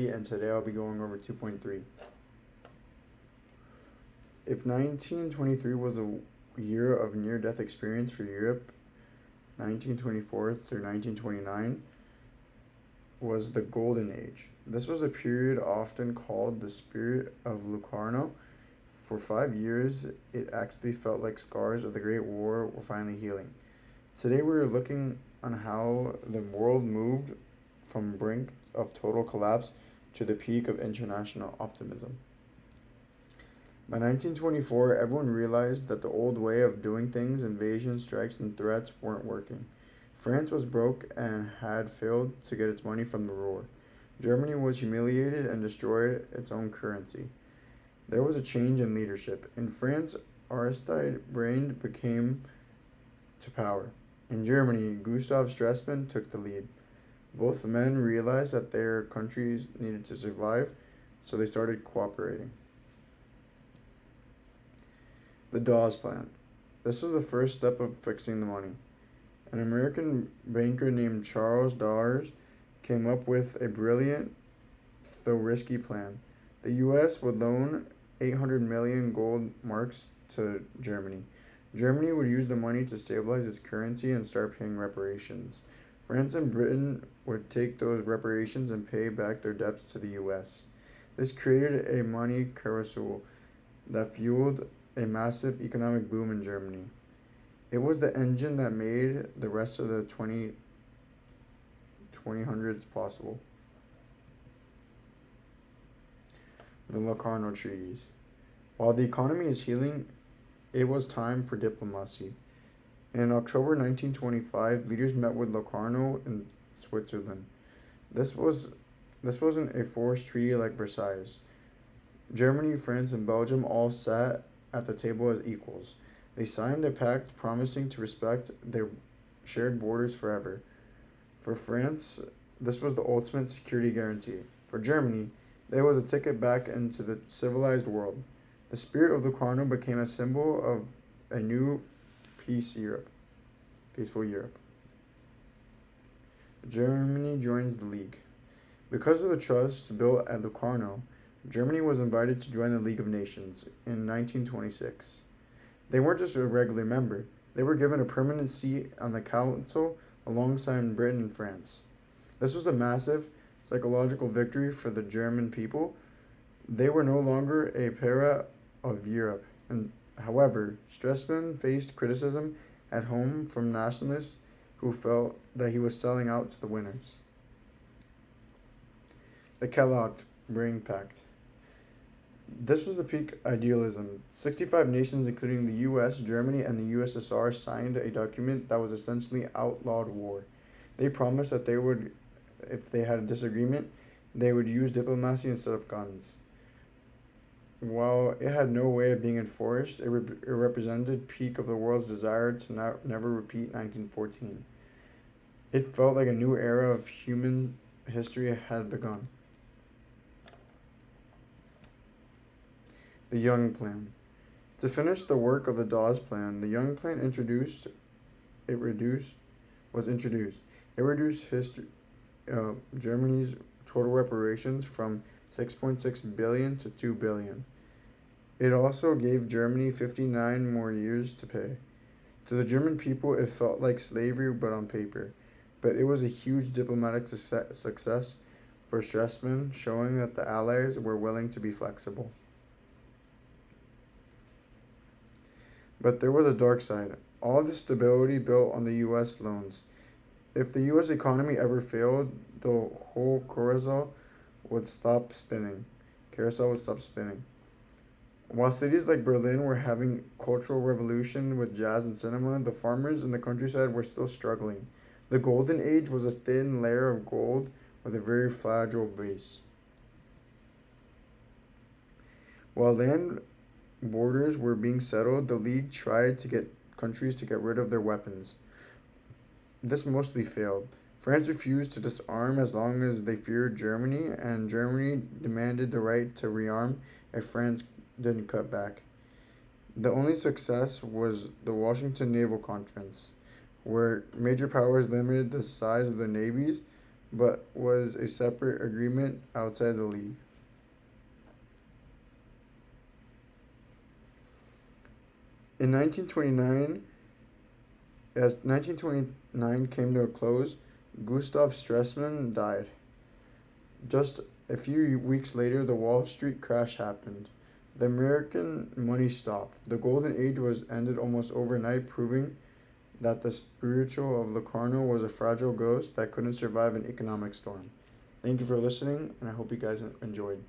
And today I'll be going over 2.3. If 1923 was a year of near-death experience for Europe, 1924 through 1929 was the Golden Age. This was a period often called the Spirit of Locarno. For 5 years, it actually felt like scars of the Great War were finally healing. Today we're looking on how the world moved from brink of total collapse to the peak of international optimism. By 1924, everyone realized that the old way of doing things, invasions, strikes, and threats, weren't working. France was broke and had failed to get its money from the Ruhr. Germany was humiliated and destroyed its own currency. There was a change in leadership. In France, Aristide Briand came to power. In Germany, Gustav Stresemann took the lead. Both men realized that their countries needed to survive, so they started cooperating. The Dawes Plan. This was the first step of fixing the money. An American banker named Charles Dawes came up with a brilliant, though risky plan. The U.S. would loan 800 million gold marks to Germany. Germany would use the money to stabilize its currency and start paying reparations. France and Britain would take those reparations and pay back their debts to the U.S. This created a money carousel that fueled a massive economic boom in Germany. It was the engine that made the rest of the 2000s possible. The Locarno Treaties. While the economy is healing, it was time for diplomacy. In October 1925, leaders met with Locarno in Switzerland. This wasn't a forced treaty like Versailles. Germany, France, and Belgium all sat at the table as equals. They signed a pact promising to respect their shared borders forever. For France, this was the ultimate security guarantee. For Germany, there was a ticket back into the civilized world. The spirit of Locarno became a symbol of a new peaceful Europe. Germany joins the League. Because of the trust built at Locarno, Germany was invited to join the League of Nations in 1926. They weren't just a regular member, they were given a permanent seat on the council alongside Britain and France. This was a massive psychological victory for the German people. They were no longer a para of Europe. And however, Stresemann faced criticism at home from nationalists who felt that he was selling out to the winners. The Kellogg-Briand Pact. This was the peak idealism. 65 nations, including the US, Germany, and the USSR, signed a document that was essentially outlawed war. They promised that they would, if they had a disagreement, they would use diplomacy instead of guns. While it had no way of being enforced, it represented peak of the world's desire to never repeat 1914. It felt like a new era of human history had begun. The Young Plan. To finish the work of the Dawes Plan, the Young Plan It reduced Germany's total reparations from 6.6 billion to 2 billion. It also gave Germany 59 more years to pay. To the German people, it felt like slavery but on paper. But it was a huge diplomatic success for Stresemann, showing that the Allies were willing to be flexible. But there was a dark side. All this stability built on the U.S. loans. If the U.S. economy ever failed, the whole carousel would stop spinning. While cities like Berlin were having cultural revolution with jazz and cinema, the farmers in the countryside were still struggling. The Golden Age was a thin layer of gold with a very fragile base. While land borders were being settled, the League tried to get countries to get rid of their weapons. This mostly failed. France refused to disarm as long as they feared Germany, and Germany demanded the right to rearm if France didn't cut back. The only success was the Washington Naval Conference, where major powers limited the size of their navies but was a separate agreement outside the league. In 1929, as 1929 came to a close, Gustav Stresemann died. Just a few weeks later, the Wall Street crash happened. The American money stopped. The golden age was ended almost overnight, proving that the spiritual of Locarno was a fragile ghost that couldn't survive an economic storm. Thank you for listening, and I hope you guys enjoyed.